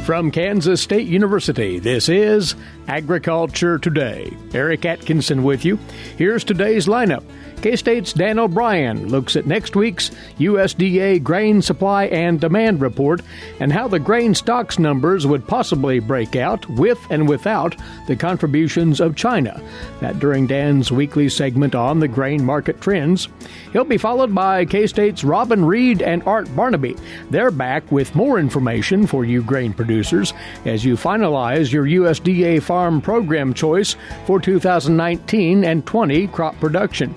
From Kansas State University, this is Agriculture Today. Eric Atkinson with you. Here's today's lineup. K-State's Dan O'Brien looks at next week's USDA grain supply and demand report and how the grain stocks numbers would possibly break out with and without the contributions of China. That during Dan's weekly segment on the grain market trends. He'll be followed by K-State's Reid and Art Barnaby. They're back with more information for you grain producers as you finalize your USDA farm program choice for 2019 and 20 crop production.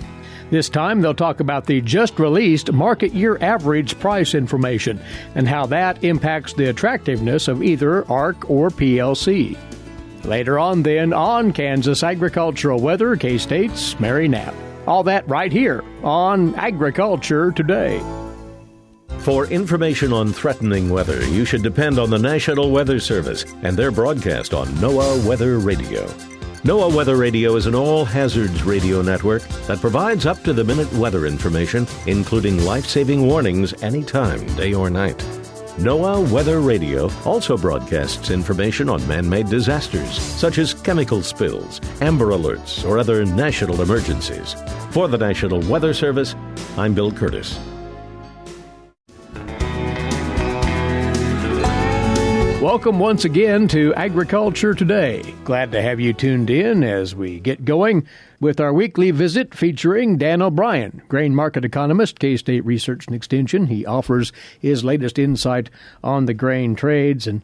This time, they'll talk about the just-released market year average price information and how that impacts the attractiveness of either ARC or PLC. Later on, then, on Kansas Agricultural Weather, K-State's Mary Knapp. All that right here on Agriculture Today. For information on threatening weather, you should depend on the National Weather Service and their broadcast on NOAA Weather Radio. NOAA Weather Radio is an all-hazards radio network that provides up-to-the-minute weather information, including life-saving warnings anytime, day or night. NOAA Weather Radio also broadcasts information on man-made disasters, such as chemical spills, amber alerts, or other national emergencies. For the National Weather Service, I'm Bill Curtis. Welcome once again to Agriculture Today. Glad to have you tuned in as we get going with our weekly visit featuring Dan O'Brien, grain market economist, K-State Research and Extension. He offers his latest insight on the grain trades. And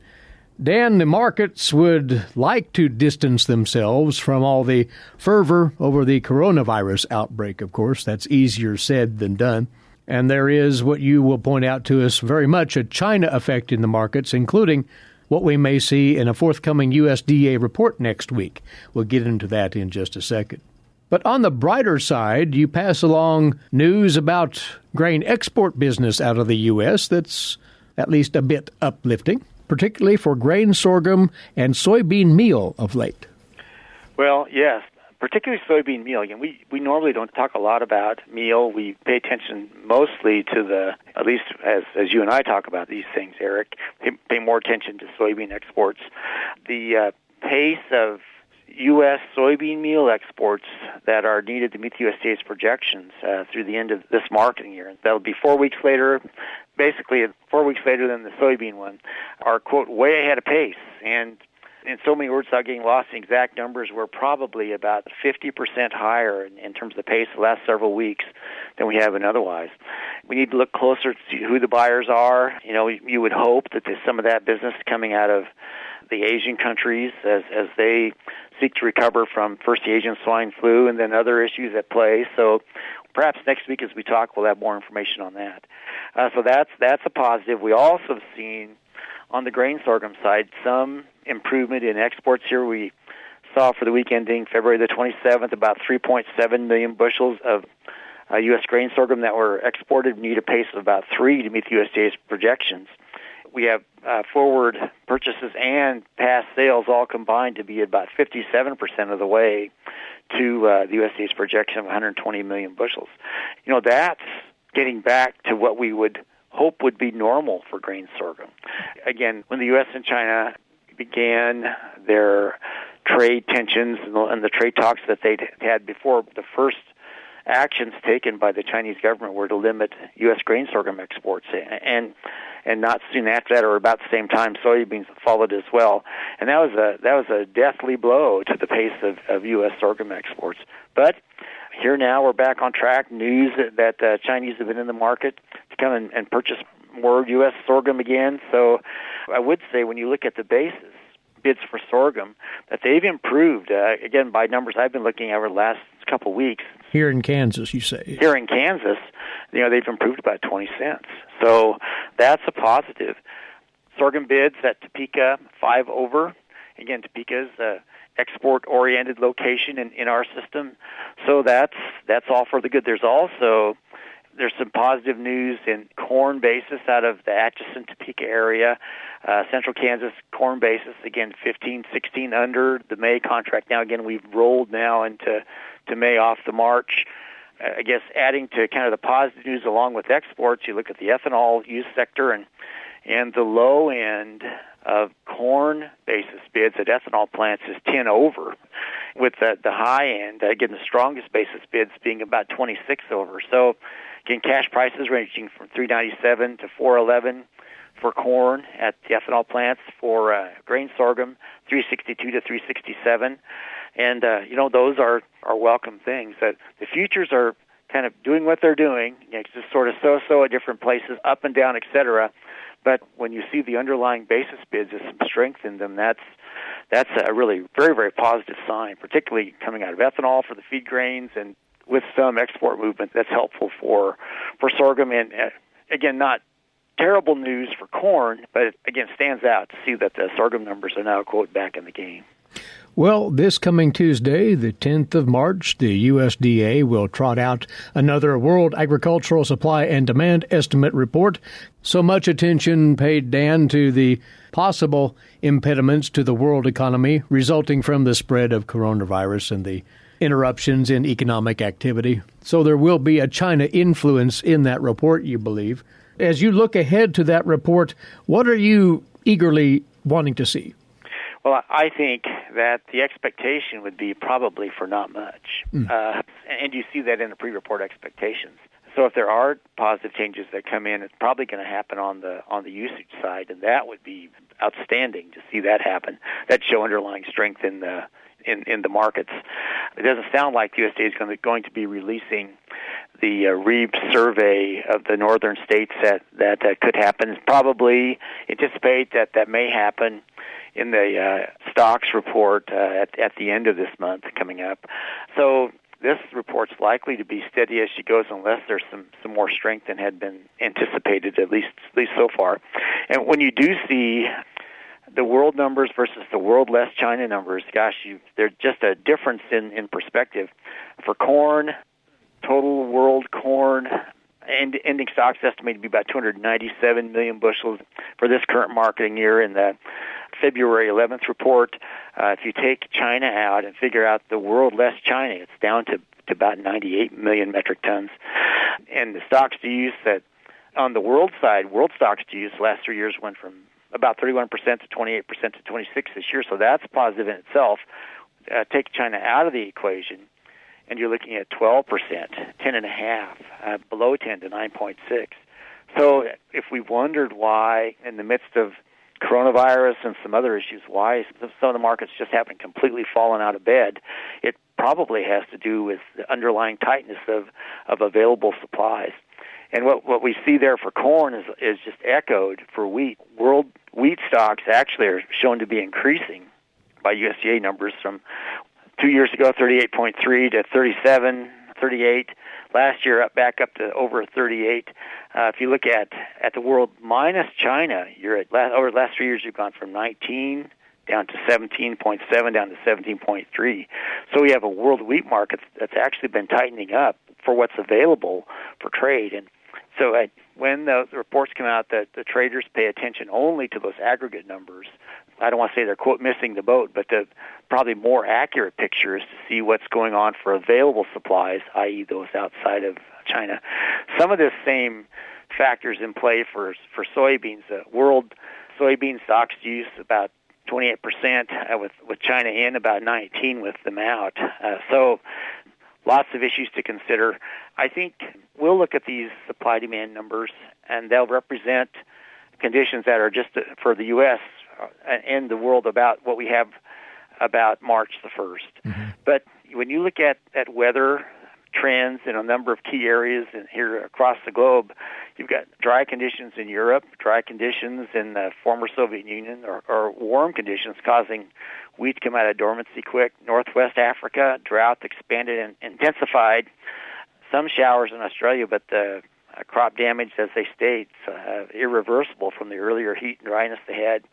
Dan, the markets would like to distance themselves from all the fervor over the coronavirus outbreak, of course. That's easier said than done. And there is what you will point out to us very much a China effect in the markets, including what we may see in a forthcoming USDA report next week. We'll get into that in just a second. But on the brighter side, you pass along news about grain export business out of the U.S. that's at least a bit uplifting, particularly for grain sorghum and soybean meal of late. Well, yes. Particularly soybean meal. Again, we normally don't talk a lot about meal. We pay attention mostly to the, at least as you and I talk about these things, Eric, pay more attention to soybean exports. The pace of U.S. soybean meal exports that are needed to meet the USDA's projections through the end of this marketing year, that'll be 4 weeks later, basically 4 weeks later than the soybean one, are, quote, way ahead of pace. And in so many words, without getting lost in exact numbers, we're probably about 50% higher in terms of the pace the last several weeks than we have been otherwise. We need to look closer to who the buyers are. You know, you would hope that there's some of that business coming out of the Asian countries as they seek to recover from first the Asian swine flu and then other issues at play. So perhaps next week as we talk, we'll have more information on that. So that's a positive. We also have seen on the grain sorghum side some improvement in exports here. We saw for the week ending February the 27th about 3.7 million bushels of U.S. grain sorghum that were exported. We need a pace of about 3 to meet the USDA's projections. We have forward purchases and past sales all combined to be about 57% of the way to the USDA's projection of 120 million bushels. You know, that's getting back to what we would hope would be normal for grain sorghum. Again, when the U.S. and China began their trade tensions and the trade talks that they'd had before, the first actions taken by the Chinese government were to limit U.S. grain sorghum exports, and not soon after that, or about the same time, soybeans followed as well. And that was a deathly blow to the pace of U.S. sorghum exports. But here now we're back on track. News that Chinese have been in the market to come and purchase more U.S. sorghum again. So I would say when you look at the basis bids for sorghum, that they've improved, again, by numbers I've been looking at over the last couple of weeks. Here in Kansas, you say? Here in Kansas, they've improved about 20 cents. So that's a positive. Sorghum bids at Topeka, 5 over. Again, Topeka's export-oriented location in our system. So that's all for the good. There's some positive news in corn basis out of the Atchison, Topeka area. Central Kansas corn basis, again, 15, 16 under the May contract. Now, again, we've rolled now into May off the March. I guess adding to kind of the positive news along with exports, you look at the ethanol use sector, and and the low end of corn basis bids at ethanol plants is 10 over, with the high end, again, the strongest basis bids being about 26 over. So, again, cash prices ranging from $3.97 to $4.11 for corn at the ethanol plants, for grain sorghum, $3.62 to $3.67. And, those are welcome things. That the futures are kind of doing what they're doing. It's just sort of so-so at different places, up and down, et cetera. But when you see the underlying basis bids, there's some strength in them. That's a really very, very positive sign, particularly coming out of ethanol for the feed grains, and with some export movement that's helpful for sorghum. And again, not terrible news for corn, but it, again, stands out to see that the sorghum numbers are now, quote, back in the game. Well, this coming Tuesday, the 10th of March, the USDA will trot out another World Agricultural Supply and Demand Estimate report. So much attention paid, Dan, to the possible impediments to the world economy resulting from the spread of coronavirus and the interruptions in economic activity. So there will be a China influence in that report, you believe. As you look ahead to that report, what are you eagerly wanting to see? Well, I think that the expectation would be probably for not much. And you see that in the pre-report expectations. So if there are positive changes that come in, it's probably going to happen on the usage side, and that would be outstanding to see that happen. That show underlying strength in the markets. It doesn't sound like the USDA is going to be releasing the Reid survey of the northern states that could happen. Probably anticipate that may happen in the stocks report at the end of this month coming up. So this report's likely to be steady as she goes, unless there's some more strength than had been anticipated, at least so far. And when you do see the world numbers versus the world less China numbers, there's just a difference in perspective. For corn, total world corn and ending stocks estimated to be about 297 million bushels for this current marketing year in the February 11th report. If you take China out and figure out the world less China, it's down to about 98 million metric tons. And the stocks to use that on the world side, world stocks to use the last 3 years went from about 31% to 28% to 26% this year, so that's positive in itself. Take China out of the equation, and you're looking at 12%, 10.5%, below 10 to 9.6. So if we wondered why, in the midst of coronavirus and some other issues, why some of the markets just haven't completely fallen out of bed, it probably has to do with the underlying tightness of available supplies. And what we see there for corn is just echoed for wheat. World wheat stocks actually are shown to be increasing by USDA numbers from 2 years ago, 38.3 to 37, 38. Last year, back up to over 38. If you look at the world minus China, you're over the last 3 years, you've gone from 19 down to 17.7, down to 17.3. So we have a world wheat market that's actually been tightening up for what's available for trade. And so when the reports come out that the traders pay attention only to those aggregate numbers, I don't want to say they're, quote, missing the boat, but the probably more accurate picture is to see what's going on for available supplies, i.e. those outside of China. Some of the same factors in play for soybeans. World soybean stocks use about 28%, with China in, about 19% with them out. So lots of issues to consider. I think we'll look at these supply-demand numbers, and they'll represent conditions that are just for the U.S. and the world about what we have about March the 1st. Mm-hmm. But when you look at weather trends in a number of key areas here across the globe, you've got dry conditions in Europe, dry conditions in the former Soviet Union, or warm conditions causing wheat to come out of dormancy quick. Northwest Africa, drought expanded and intensified. Some showers in Australia, but the crop damage, as they state, irreversible from the earlier heat and dryness they had.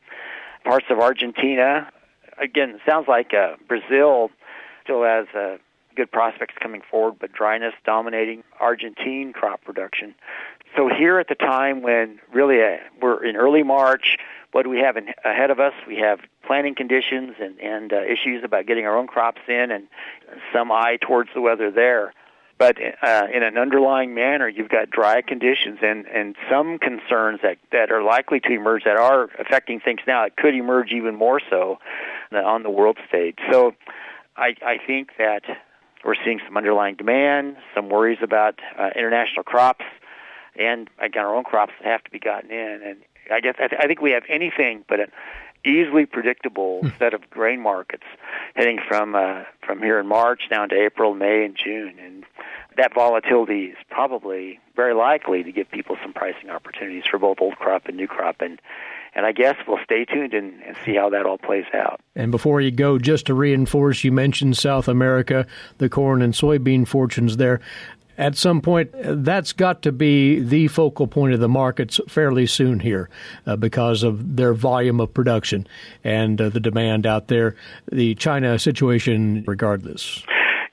Parts of Argentina, again, it sounds like Brazil still has good prospects coming forward, but dryness dominating Argentine crop production. So here at the time when really we're in early March, what do we have ahead of us? We have planting conditions and issues about getting our own crops in, and some eye towards the weather there. But in an underlying manner, you've got dry conditions and some concerns that are likely to emerge that are affecting things now. It could emerge even more so on the world stage. So I think that we're seeing some underlying demand, some worries about international crops, and again, our own crops that have to be gotten in. And I think we have anything but an easily predictable set of grain markets heading from here in March down to April, May, and June. And that volatility is probably very likely to give people some pricing opportunities for both old crop and new crop. And I guess we'll stay tuned and see how that all plays out. And before you go, just to reinforce, you mentioned South America, the corn and soybean fortunes there. At some point, that's got to be the focal point of the markets fairly soon here because of their volume of production and the demand out there, the China situation regardless.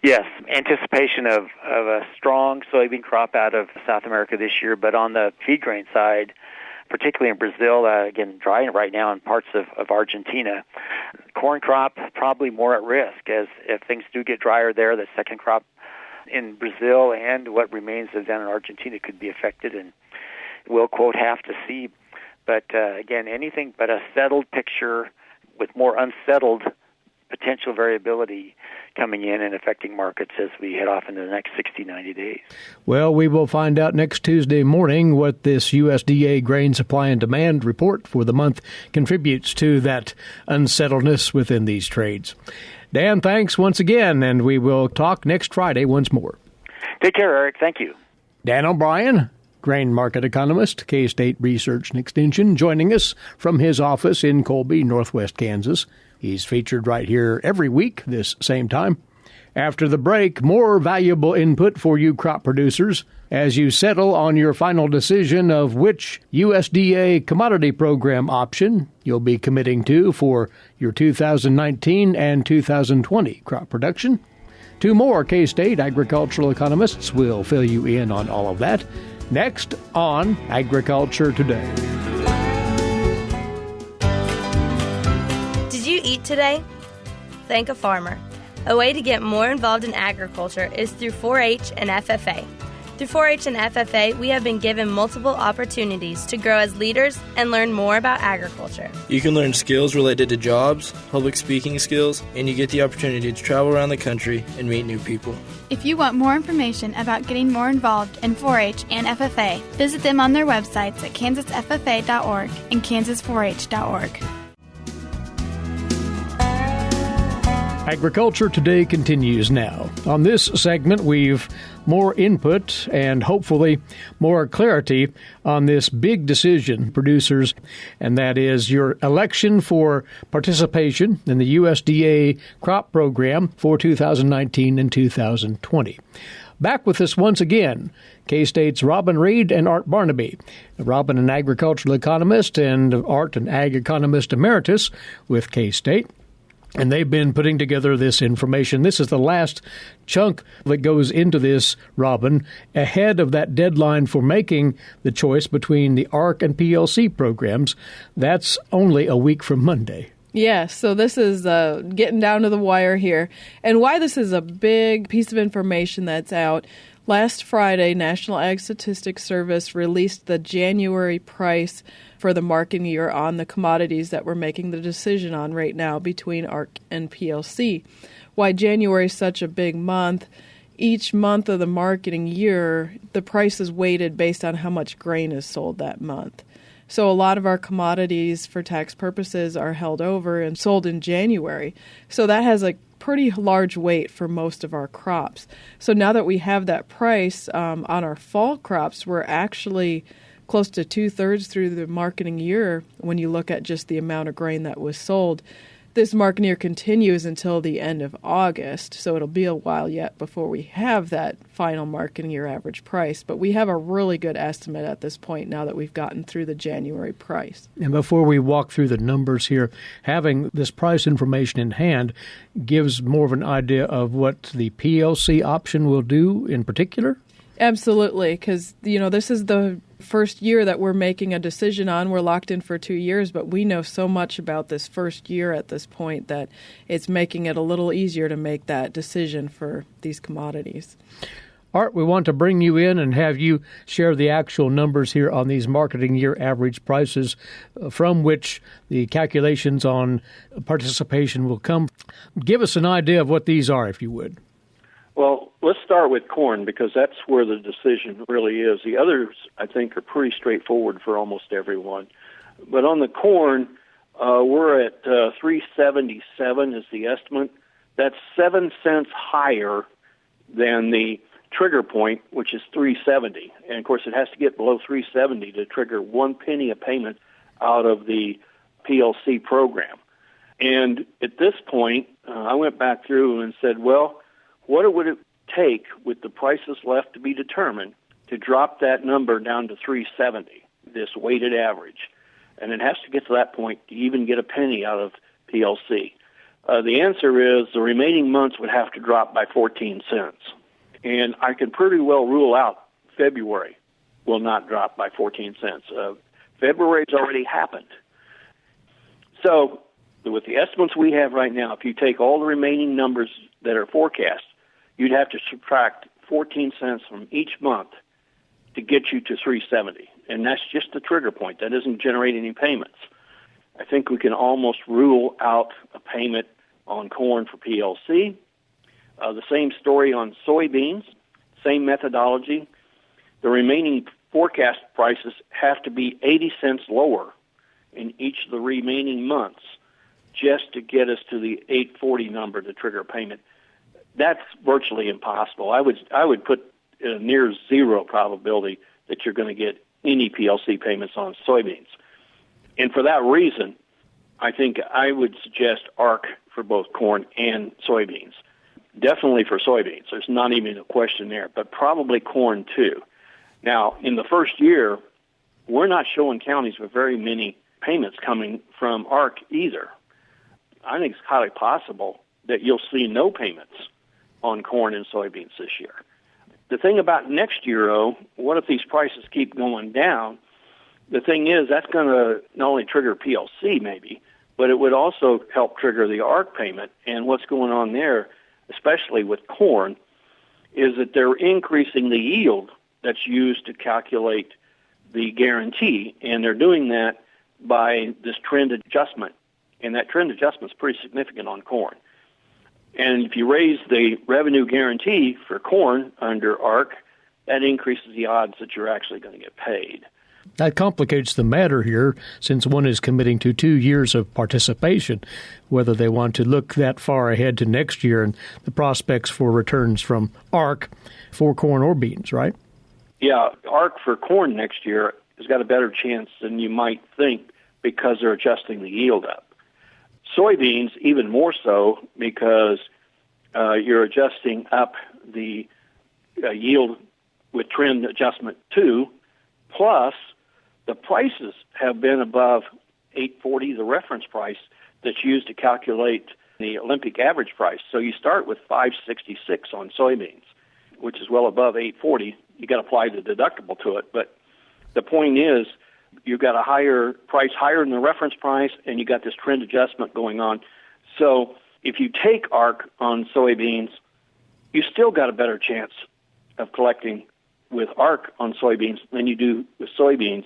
Yes, anticipation of a strong soybean crop out of South America this year, but on the feed grain side, particularly in Brazil, again, dry right now in parts of Argentina. Corn crop probably more at risk as if things do get drier there, the second crop in Brazil and what remains of down in Argentina could be affected, and we'll, quote, have to see. But again, anything but a settled picture with more unsettled potential variability coming in and affecting markets as we head off into the next 60, 90 days. Well, we will find out next Tuesday morning what this USDA grain supply and demand report for the month contributes to that unsettledness within these trades. Dan, thanks once again, and we will talk next Friday once more. Take care, Eric. Thank you. Dan O'Brien, grain market economist, K-State Research and Extension, joining us from his office in Colby, Northwest Kansas. He's featured right here every week this same time. After the break, more valuable input for you crop producers as you settle on your final decision of which USDA commodity program option you'll be committing to for your 2019 and 2020 crop production. Two more K-State agricultural economists will fill you in on all of that next on Agriculture Today. Did you eat today? Thank a farmer. A way to get more involved in agriculture is through 4-H and FFA. Through 4-H and FFA, we have been given multiple opportunities to grow as leaders and learn more about agriculture. You can learn skills related to jobs, public speaking skills, and you get the opportunity to travel around the country and meet new people. If you want more information about getting more involved in 4-H and FFA, visit them on their websites at kansasffa.org and kansas4h.org. Agriculture Today continues now. On this segment, we've more input and hopefully more clarity on this big decision, producers, and that is your election for participation in the USDA crop program for 2019 and 2020. Back with us once again, K-State's Robin Reid and Art Barnaby. Robin, an agricultural economist, and Art, an ag economist emeritus with K-State. And they've been putting together this information. This is the last chunk that goes into this, Robin, ahead of that deadline for making the choice between the ARC and PLC programs. That's only a week from Monday. Yeah, so this is getting down to the wire here. And why this is a big piece of information that's out. Last Friday, National Ag Statistics Service released the January price for the marketing year on the commodities that we're making the decision on right now between ARC and PLC. Why January is such a big month, each month of the marketing year, the price is weighted based on how much grain is sold that month. So a lot of our commodities for tax purposes are held over and sold in January. So that has a pretty large weight for most of our crops. So now that we have that price on our fall crops, we're actually close to 2/3 through the marketing year when you look at just the amount of grain that was sold. This marketing year continues until the end of August, so it'll be a while yet before we have that final marketing year average price. But we have a really good estimate at this point now that we've gotten through the January price. And before we walk through the numbers here, having this price information in hand gives more of an idea of what the PLC option will do in particular? Absolutely, because, this is the first year that we're making a decision on. We're locked in for 2 years, but we know so much about this first year at this point that it's making it a little easier to make that decision for these commodities. Art, we want to bring you in and have you share the actual numbers here on these marketing year average prices from which the calculations on participation will come. Give us an idea of what these are, if you would. Well, let's start with corn because that's where the decision really is. The others, I think, are pretty straightforward for almost everyone. But on the corn, we're at $3.77 is the estimate. That's 7 cents higher than the trigger point, which is $3.70. And, of course, it has to get below $3.70 to trigger 1 penny a payment out of the PLC program. And at this point, I went back through and said, well, what would it take with the prices left to be determined to drop that number down to $3.70, this weighted average? And it has to get to that point to even get a penny out of PLC. The answer is the remaining months would have to drop by 14 cents. And I can pretty well rule out February will not drop by 14 cents. February's already happened. So with the estimates we have right now, if you take all the remaining numbers that are forecast, you'd have to subtract 14 cents from each month to get you to 370. And that's just the trigger point. That doesn't generate any payments. I think we can almost rule out a payment on corn for PLC. The same story on soybeans, same methodology. The remaining forecast prices have to be 80 cents lower in each of the remaining months just to get us to the 840 number to trigger a payment. That's virtually impossible. I would put a near zero probability that you're going to get any PLC payments on soybeans. And for that reason, I think I would suggest ARC for both corn and soybeans. Definitely for soybeans. There's not even a question there, but probably corn too. Now, in the first year, we're not showing counties with very many payments coming from ARC either. I think it's highly possible that you'll see no payments on corn and soybeans this year. The thing about next year, though, what if these prices keep going down? The thing is, that's going to not only trigger PLC maybe, but it would also help trigger the ARC payment. And what's going on there, especially with corn, is that they're increasing the yield that's used to calculate the guarantee, and they're doing that by this trend adjustment. And that trend adjustment is pretty significant on corn. And if you raise the revenue guarantee for corn under ARC, that increases the odds that you're actually going to get paid. That complicates the matter here, since one is committing to 2 years of participation, whether they want to look that far ahead to next year and the prospects for returns from ARC for corn or beans, right? Yeah, ARC for corn next year has got a better chance than you might think because they're adjusting the yield up. Soybeans, even more so, because you're adjusting up the yield with trend adjustment 2, plus the prices have been above 840, the reference price that's used to calculate the Olympic average price. So you start with 566 on soybeans, which is well above 840. You got to apply the deductible to it, but the point is, you've got a higher price, higher than the reference price, and you got this trend adjustment going on. So if you take ARC on soybeans, you still got a better chance of collecting with ARC on soybeans than you do with soybeans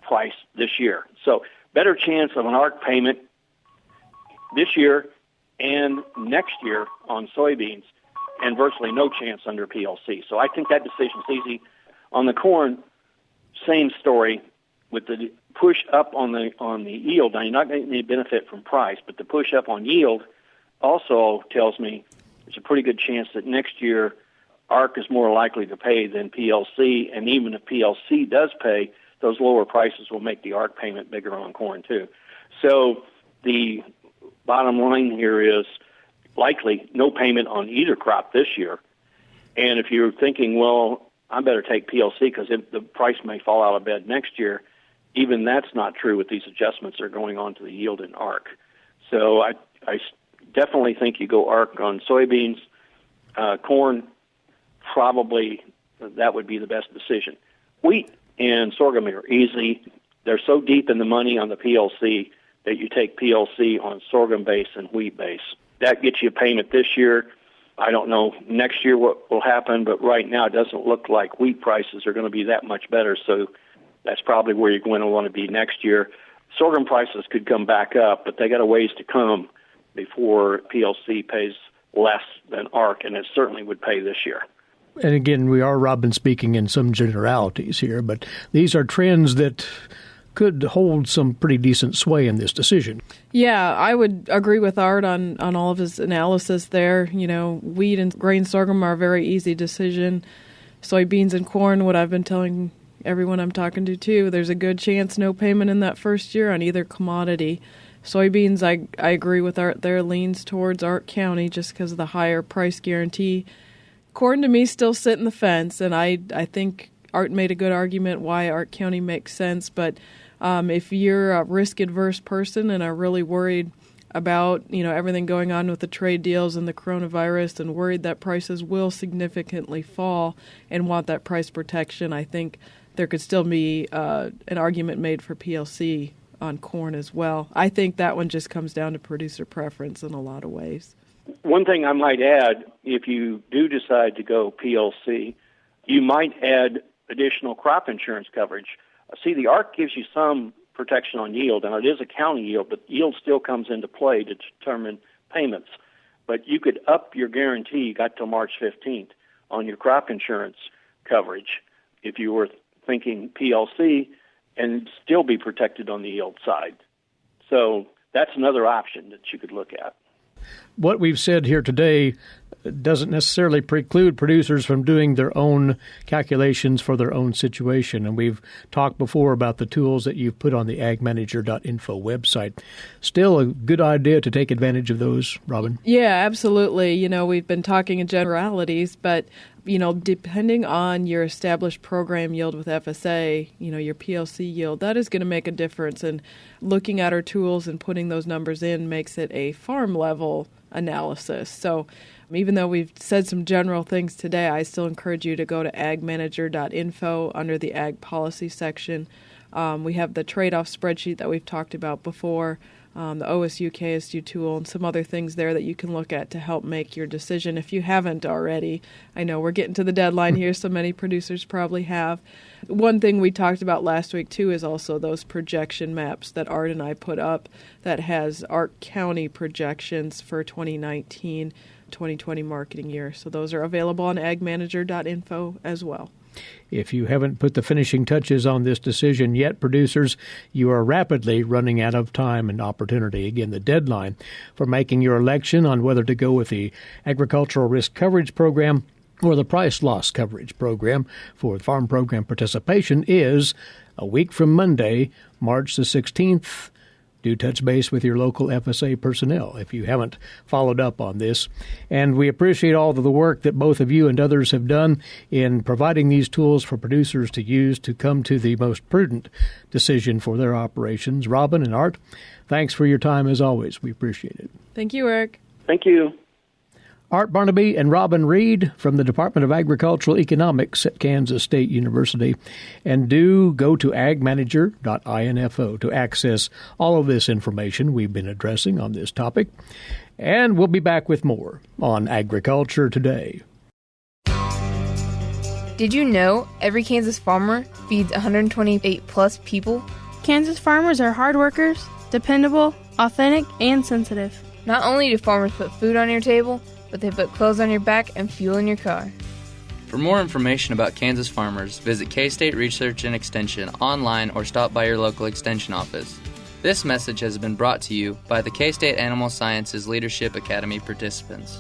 price this year. So better chance of an ARC payment this year and next year on soybeans, and virtually no chance under PLC. So I think that decision's easy. On the corn, same story. With the push up on the yield, now you're not going to get any benefit from price, but the push up on yield also tells me there's a pretty good chance that next year ARC is more likely to pay than PLC, and even if PLC does pay, those lower prices will make the ARC payment bigger on corn too. So the bottom line here is likely no payment on either crop this year. And if you're thinking, well, I better take PLC because the price may fall out of bed next year, even that's not true with these adjustments that are going on to the yield in ARC. So I definitely think you go ARC on soybeans. Corn, probably that would be the best decision. Wheat and sorghum are easy. They're so deep in the money on the PLC that you take PLC on sorghum base and wheat base. That gets you a payment this year. I don't know next year what will happen, but right now it doesn't look like wheat prices are going to be that much better, so that's probably where you're going to want to be next year. Sorghum prices could come back up, but they got a ways to come before PLC pays less than ARC, and it certainly would pay this year. And again, we are, Robin, speaking in some generalities here, but these are trends that could hold some pretty decent sway in this decision. Yeah, I would agree with Art on all of his analysis there. You know, wheat and grain sorghum are a very easy decision. Soybeans and corn, what I've been telling everyone I'm talking to too, there's a good chance no payment in that first year on either commodity. Soybeans, I agree with Art there, leans towards Art County just because of the higher price guarantee. Corn to me still sit in the fence, and I think Art made a good argument why Art County makes sense, but if you're a risk-adverse person and are really worried about, you know, everything going on with the trade deals and the coronavirus and worried that prices will significantly fall and want that price protection, I think there could still be an argument made for PLC on corn as well. I think that one just comes down to producer preference in a lot of ways. One thing I might add, if you do decide to go PLC, you might add additional crop insurance coverage. See, the ARC gives you some protection on yield, and it is a county yield, but yield still comes into play to determine payments. But you could up your guarantee, you got till March 15th, on your crop insurance coverage if you were thinking PLC, and still be protected on the yield side. So that's another option that you could look at. What we've said here today doesn't necessarily preclude producers from doing their own calculations for their own situation. And we've talked before about the tools that you've put on the agmanager.info website. Still a good idea to take advantage of those, Robin? Yeah, absolutely. You know, we've been talking in generalities, but, you know, depending on your established program yield with FSA, you know, your PLC yield, that is going to make a difference. And looking at our tools and putting those numbers in makes it a farm level analysis. So even though we've said some general things today, I still encourage you to go to agmanager.info under the ag policy section. We have the trade-off spreadsheet that we've talked about before, the OSU KSU tool, and some other things there that you can look at to help make your decision if you haven't already. I know we're getting to the deadline here, so many producers probably have. One thing we talked about last week, too, is also those projection maps that Art and I put up that has Art County projections for 2019-2020 marketing year. So those are available on agmanager.info as well. If you haven't put the finishing touches on this decision yet, producers, you are rapidly running out of time and opportunity. Again, the deadline for making your election on whether to go with the Agricultural Risk Coverage Program or the Price Loss Coverage Program for farm program participation is a week from Monday, March the 16th. Do touch base with your local FSA personnel if you haven't followed up on this. And we appreciate all of the work that both of you and others have done in providing these tools for producers to use to come to the most prudent decision for their operations. Robin and Art, thanks for your time as always. We appreciate it. Thank you, Eric. Thank you. Art Barnaby and Robin Reid from the Department of Agricultural Economics at Kansas State University. And do go to agmanager.info to access all of this information we've been addressing on this topic. And we'll be back with more on Agriculture Today. Did you know every Kansas farmer feeds 128-plus people? Kansas farmers are hard workers, dependable, authentic, and sensitive. Not only do farmers put food on your table, but they put clothes on your back and fuel in your car. For more information about Kansas farmers, visit K-State Research and Extension online or stop by your local Extension office. This message has been brought to you by the K-State Animal Sciences Leadership Academy participants.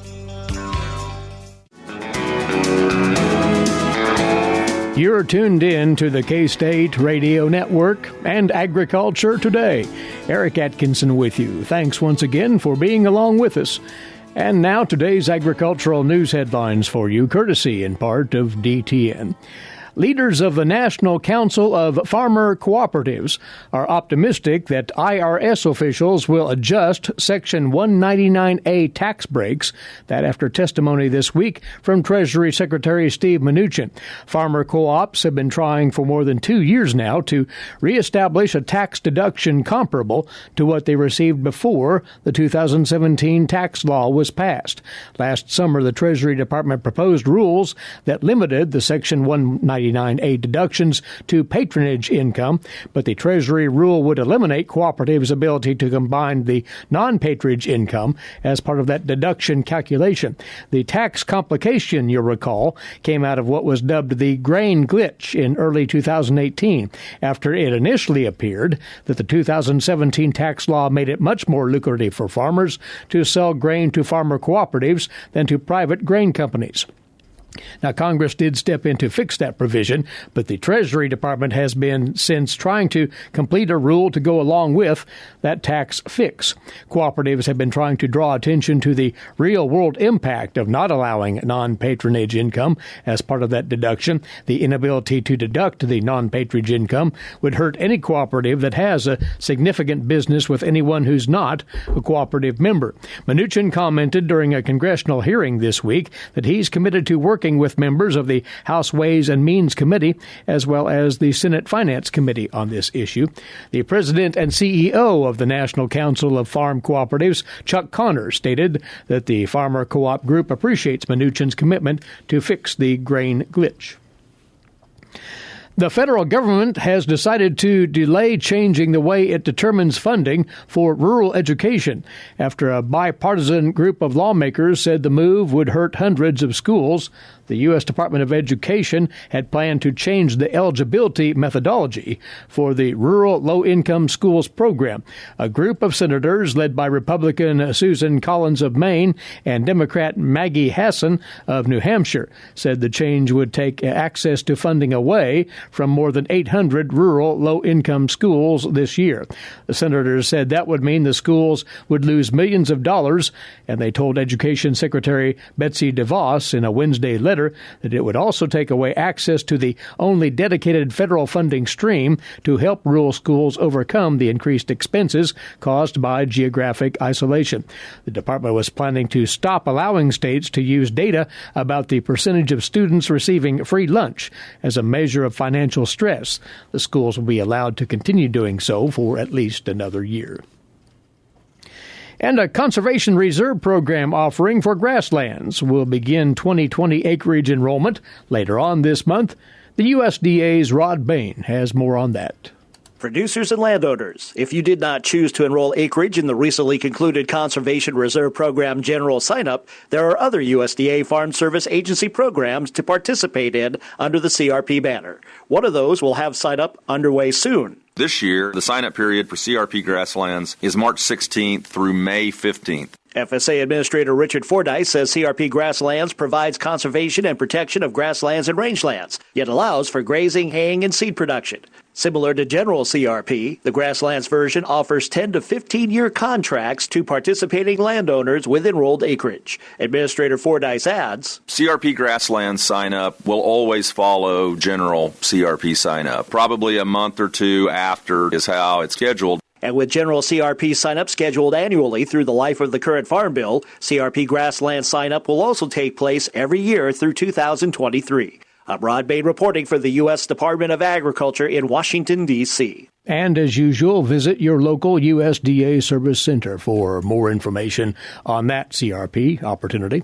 You're tuned in to the K-State Radio Network and Agriculture Today. Eric Atkinson with you. Thanks once again for being along with us. And now today's agricultural news headlines for you, courtesy in part of DTN. Leaders of the National Council of Farmer Cooperatives are optimistic that IRS officials will adjust Section 199A tax breaks, that after testimony this week from Treasury Secretary Steve Mnuchin. Farmer co-ops have been trying for more than 2 years now to reestablish a tax deduction comparable to what they received before the 2017 tax law was passed. Last summer, the Treasury Department proposed rules that limited the Section 199A deductions to patronage income, but the Treasury rule would eliminate cooperatives' ability to combine the non-patronage income as part of that deduction calculation. The tax complication, you'll recall, came out of what was dubbed the grain glitch in early 2018, after it initially appeared that the 2017 tax law made it much more lucrative for farmers to sell grain to farmer cooperatives than to private grain companies. Now, Congress did step in to fix that provision, but the Treasury Department has been since trying to complete a rule to go along with that tax fix. Cooperatives have been trying to draw attention to the real-world impact of not allowing non-patronage income as part of that deduction. The inability to deduct the non-patronage income would hurt any cooperative that has a significant business with anyone who's not a cooperative member. Mnuchin commented during a congressional hearing this week that he's committed to working with members of the House Ways and Means Committee as well as the Senate Finance Committee on this issue. The president and CEO of the National Council of Farm Cooperatives, Chuck Connors, stated that the Farmer Co-op Group appreciates Mnuchin's commitment to fix the grain glitch. The federal government has decided to delay changing the way it determines funding for rural education after a bipartisan group of lawmakers said the move would hurt hundreds of schools. The U.S. Department of Education had planned to change the eligibility methodology for the Rural Low-Income Schools program. A group of senators led by Republican Susan Collins of Maine and Democrat Maggie Hassan of New Hampshire said the change would take access to funding away from more than 800 rural low-income schools this year. The senators said that would mean the schools would lose millions of dollars, and they told Education Secretary Betsy DeVos in a Wednesday letter that it would also take away access to the only dedicated federal funding stream to help rural schools overcome the increased expenses caused by geographic isolation. The department was planning to stop allowing states to use data about the percentage of students receiving free lunch as a measure of financial stress. The schools will be allowed to continue doing so for at least another year. And a conservation reserve program offering for grasslands will begin 2020 acreage enrollment later on this month. The USDA's Rod Bain has more on that. Producers and landowners, if you did not choose to enroll acreage in the recently concluded Conservation Reserve Program General Sign-Up, there are other USDA Farm Service Agency programs to participate in under the CRP banner. One of those will have sign-up underway soon. This year, the sign-up period for CRP grasslands is March 16th through May 15th. FSA Administrator Richard Fordyce says CRP Grasslands provides conservation and protection of grasslands and rangelands, yet allows for grazing, haying, and seed production. Similar to general CRP, the Grasslands version offers 10 to 15-year contracts to participating landowners with enrolled acreage. Administrator Fordyce adds, CRP Grasslands sign-up will always follow general CRP sign-up. Probably a month or two after is how it's scheduled. And with general CRP sign-up scheduled annually through the life of the current Farm Bill, CRP Grassland sign-up will also take place every year through 2023. I'm Rod Bain reporting for the U.S. Department of Agriculture in Washington, D.C. And as usual, visit your local USDA Service Center for more information on that CRP opportunity.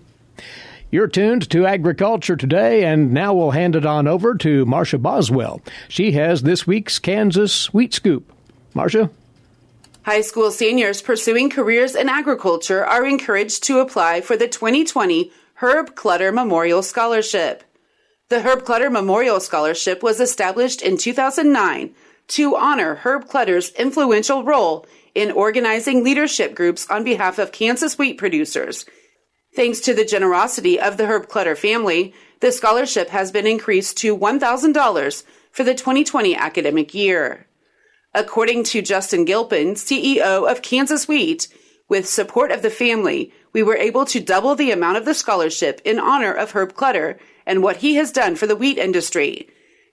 You're tuned to Agriculture Today, and now we'll hand it on over to Marcia Boswell. She has this week's Kansas Wheat Scoop. Marcia? High school seniors pursuing careers in agriculture are encouraged to apply for the 2020 Herb Clutter Memorial Scholarship. The Herb Clutter Memorial Scholarship was established in 2009 to honor Herb Clutter's influential role in organizing leadership groups on behalf of Kansas wheat producers. Thanks to the generosity of the Herb Clutter family, the scholarship has been increased to $1,000 for the 2020 academic year. According to Justin Gilpin, CEO of Kansas Wheat, with support of the family, we were able to double the amount of the scholarship in honor of Herb Clutter and what he has done for the wheat industry.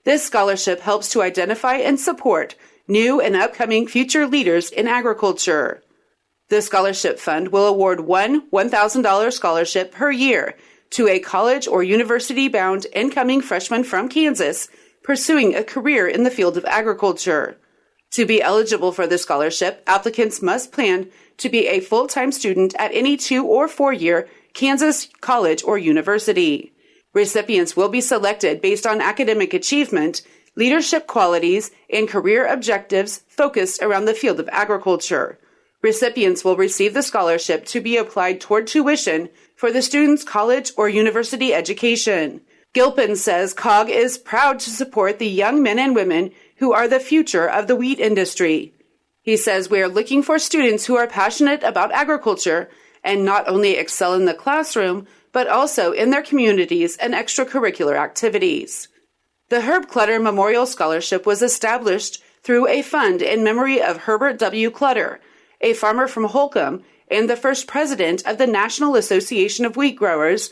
This scholarship helps to identify and support new and upcoming future leaders in agriculture. The scholarship fund will award one $1,000 scholarship per year to a college or university-bound incoming freshman from Kansas pursuing a career in the field of agriculture. To be eligible for the scholarship, applicants must plan to be a full-time student at any 2- or 4-year Kansas college or university. Recipients will be selected based on academic achievement, leadership qualities, and career objectives focused around the field of agriculture. Recipients will receive the scholarship to be applied toward tuition for the student's college or university education. Gilpin says COG is proud to support the young men and women who are the future of the wheat industry. He says we are looking for students who are passionate about agriculture and not only excel in the classroom, but also in their communities and extracurricular activities. The Herb Clutter Memorial Scholarship was established through a fund in memory of Herbert W. Clutter, a farmer from Holcomb and the first president of the National Association of Wheat Growers.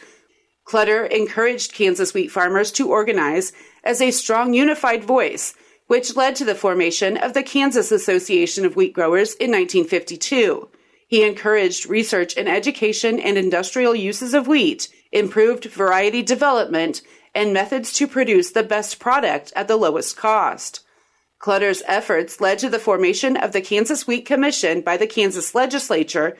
Clutter encouraged Kansas wheat farmers to organize as a strong unified voice, which led to the formation of the Kansas Association of Wheat Growers in 1952. He encouraged research in education and industrial uses of wheat, improved variety development, and methods to produce the best product at the lowest cost. Clutter's efforts led to the formation of the Kansas Wheat Commission by the Kansas legislature.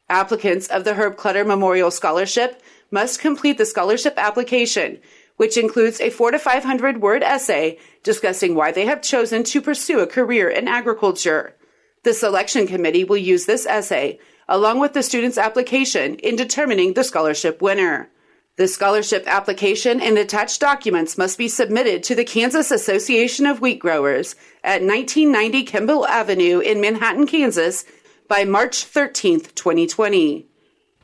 Applicants of the Herb Clutter Memorial Scholarship must complete the scholarship application, which includes a 400 to 500-word essay discussing why they have chosen to pursue a career in agriculture. The selection committee will use this essay, along with the student's application, in determining the scholarship winner. The scholarship application and attached documents must be submitted to the Kansas Association of Wheat Growers at 1990 Kimball Avenue in Manhattan, Kansas, by March 13, 2020.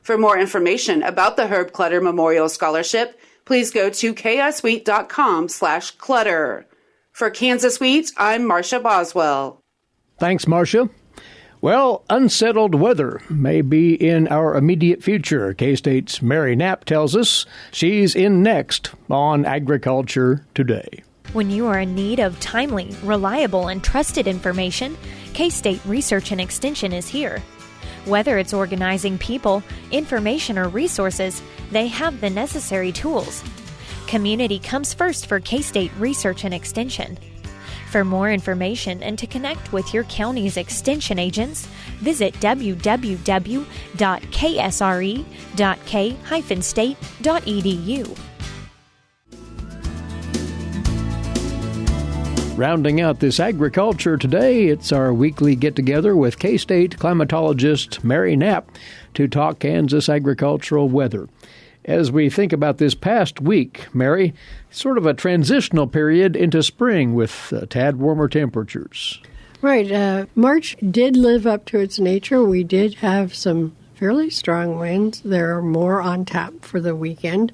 For more information about the Herb Clutter Memorial Scholarship, please go to kswheat.com/clutter. For Kansas Wheat, I'm Marcia Boswell. Thanks, Marcia. Well, unsettled weather may be in our immediate future. K-State's Mary Knapp tells us. She's in next on Agriculture Today. When you are in need of timely, reliable, and trusted information, K-State Research and Extension is here. Whether it's organizing people, information, or resources, they have the necessary tools. Community comes first for K-State Research and Extension. For more information and to connect with your county's extension agents, visit www.ksre.k-state.edu. Rounding out this Agriculture Today, it's our weekly get-together with K-State climatologist Mary Knapp to talk Kansas agricultural weather. As we think about this past week, Mary, sort of a transitional period into spring with a tad warmer temperatures. Right. March did live up to its nature. We did have some fairly strong winds. There are more on tap for the weekend.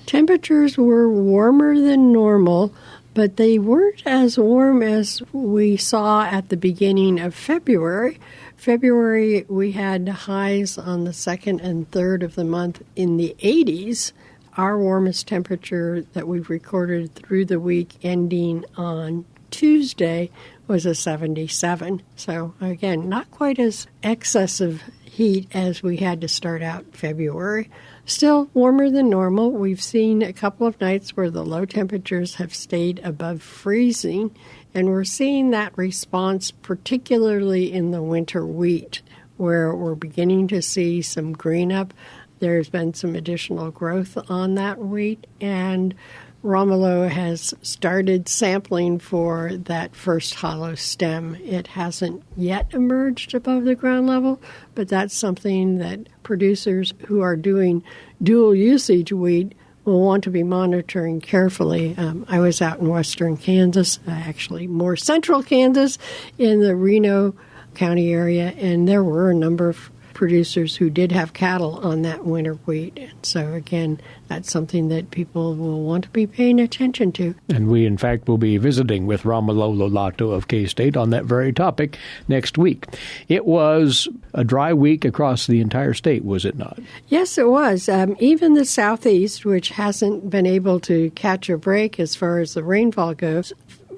Temperatures were warmer than normal, but they weren't as warm as we saw at the beginning of February. February, we had highs on the 2nd and 3rd of the month in the 80s. Our warmest temperature that we've recorded through the week ending on Tuesday was a 77. So, again, not quite as excessive heat as we had to start out February. Still warmer than normal. We've seen a couple of nights where the low temperatures have stayed above freezing, and we're seeing that response particularly in the winter wheat, where we're beginning to see some green up. There's been some additional growth on that wheat, and Romulo has started sampling for that first hollow stem. It hasn't yet emerged above the ground level, but that's something that producers who are doing dual usage wheat will want to be monitoring carefully. I was out in western Kansas, actually more central Kansas, in the Reno County area, and there were a number of producers who did have cattle on that winter wheat. And so, again, that's something that people will want to be paying attention to. And we, in fact, will be visiting with Romulo Lolato of K-State on that very topic next week. It was a dry week across the entire state, was it not? Yes, it was. Even the Southeast, which hasn't been able to catch a break as far as the rainfall goes,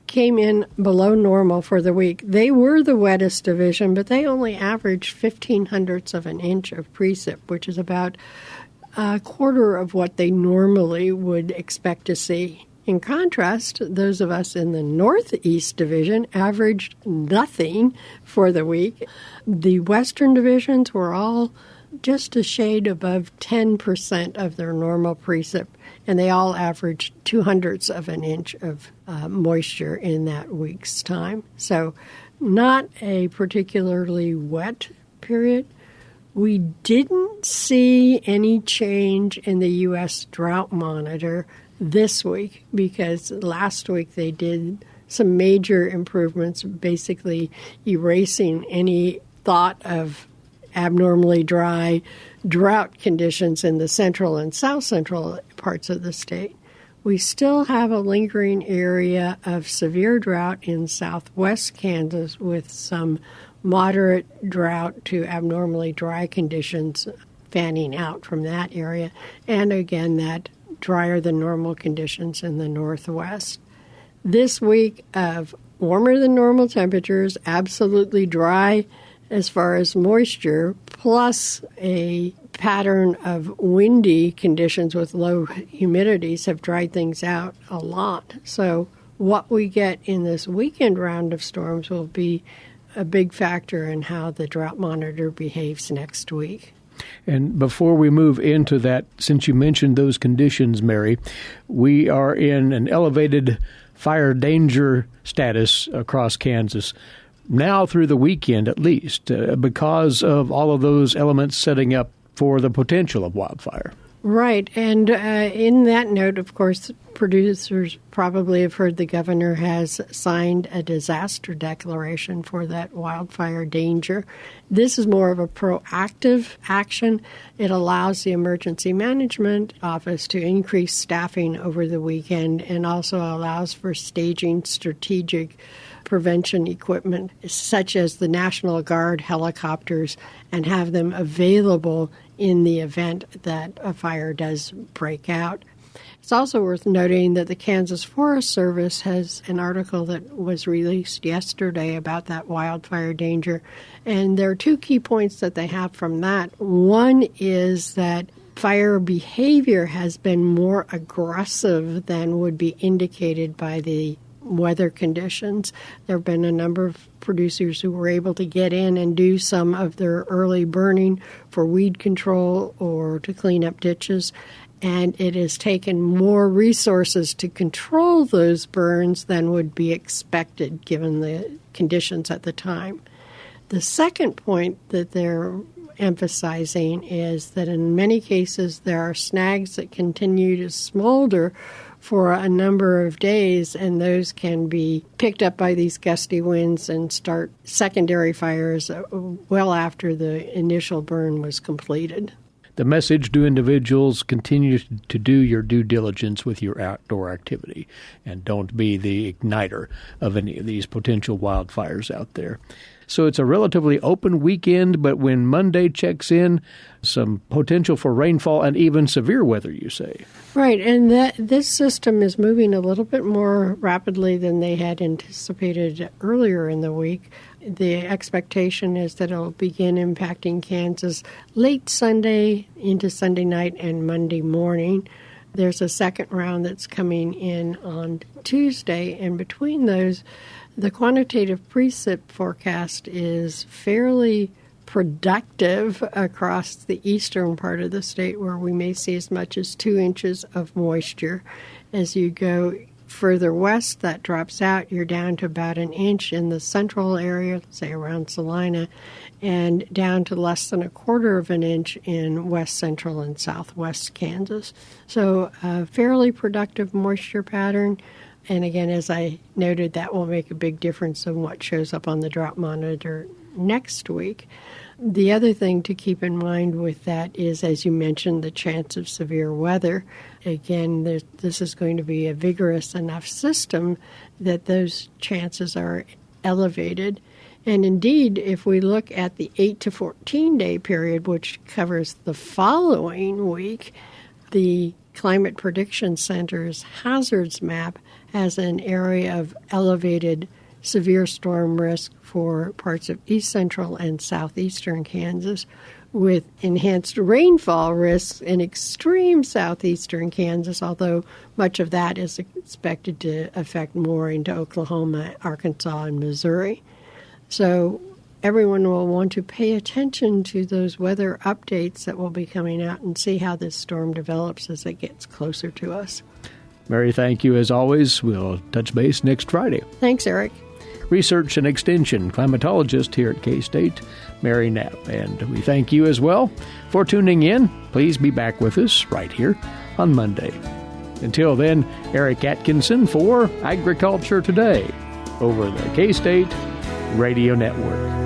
came in below normal for the week. They were the wettest division, but they only averaged 0.15 of an inch of precip, which is about a quarter of what they normally would expect to see. In contrast, those of us in the Northeast Division averaged nothing for the week. The Western divisions were all just a shade above 10% of their normal precip, and they all averaged 0.02 of an inch of moisture in that week's time. So not a particularly wet period. We didn't see any change in the U.S. Drought Monitor this week because last week they did some major improvements, basically erasing any thought of abnormally dry drought conditions in the central and south central parts of the state. We still have a lingering area of severe drought in southwest Kansas with some moderate drought to abnormally dry conditions fanning out from that area. And again, that drier than normal conditions in the northwest. This week of warmer than normal temperatures, absolutely dry as far as moisture, plus a pattern of windy conditions with low humidities have dried things out a lot. So what we get in this weekend round of storms will be a big factor in how the drought monitor behaves next week. And before we move into that, since you mentioned those conditions, Mary, we are in an elevated fire danger status across Kansas now through the weekend at least, because of all of those elements setting up for the potential of wildfire. Right. And in that note, of course, producers probably have heard the governor has signed a disaster declaration for that wildfire danger. This is more of a proactive action. It allows the Emergency Management Office to increase staffing over the weekend and also allows for staging strategic prevention equipment, such as the National Guard helicopters, and have them available in the event that a fire does break out. It's also worth noting that the Kansas Forest Service has an article that was released yesterday about that wildfire danger, and there are two key points that they have from that. One is that fire behavior has been more aggressive than would be indicated by the weather conditions. There have been a number of producers who were able to get in and do some of their early burning for weed control or to clean up ditches, and it has taken more resources to control those burns than would be expected given the conditions at the time. The second point that they're emphasizing is that in many cases there are snags that continue to smolder for a number of days, and those can be picked up by these gusty winds and start secondary fires well after the initial burn was completed. The message to individuals: continue to do your due diligence with your outdoor activity and don't be the igniter of any of these potential wildfires out there. So it's a relatively open weekend, but when Monday checks in, some potential for rainfall and even severe weather, you say. Right, and this system is moving a little bit more rapidly than they had anticipated earlier in the week. The expectation is that it'll begin impacting Kansas late Sunday into Sunday night and Monday morning. There's a second round that's coming in on Tuesday, and between those, the quantitative precip forecast is fairly productive across the eastern part of the state, where we may see as much as 2 inches of moisture. As you go further west, that drops out. You're down to about 1 inch in the central area, say around Salina, and down to less than 1/4 of an inch in west central and southwest Kansas. So a fairly productive moisture pattern. And again, as I noted, that will make a big difference in what shows up on the drought monitor next week. The other thing to keep in mind with that is, as you mentioned, the chance of severe weather. Again, this is going to be a vigorous enough system that those chances are elevated. And indeed, if we look at the 8 to 14-day period, which covers the following week, the Climate Prediction Center's hazards map has an area of elevated severe storm risk for parts of east central and southeastern Kansas, with enhanced rainfall risks in extreme southeastern Kansas, although much of that is expected to affect more into Oklahoma, Arkansas, and Missouri. So everyone will want to pay attention to those weather updates that will be coming out and see how this storm develops as it gets closer to us. Mary, thank you as always. We'll touch base next Friday. Thanks, Eric. Research and Extension climatologist here at K-State, Mary Knapp. And we thank you as well for tuning in. Please be back with us right here on Monday. Until then, Eric Atkinson for Agriculture Today over the K-State Radio Network.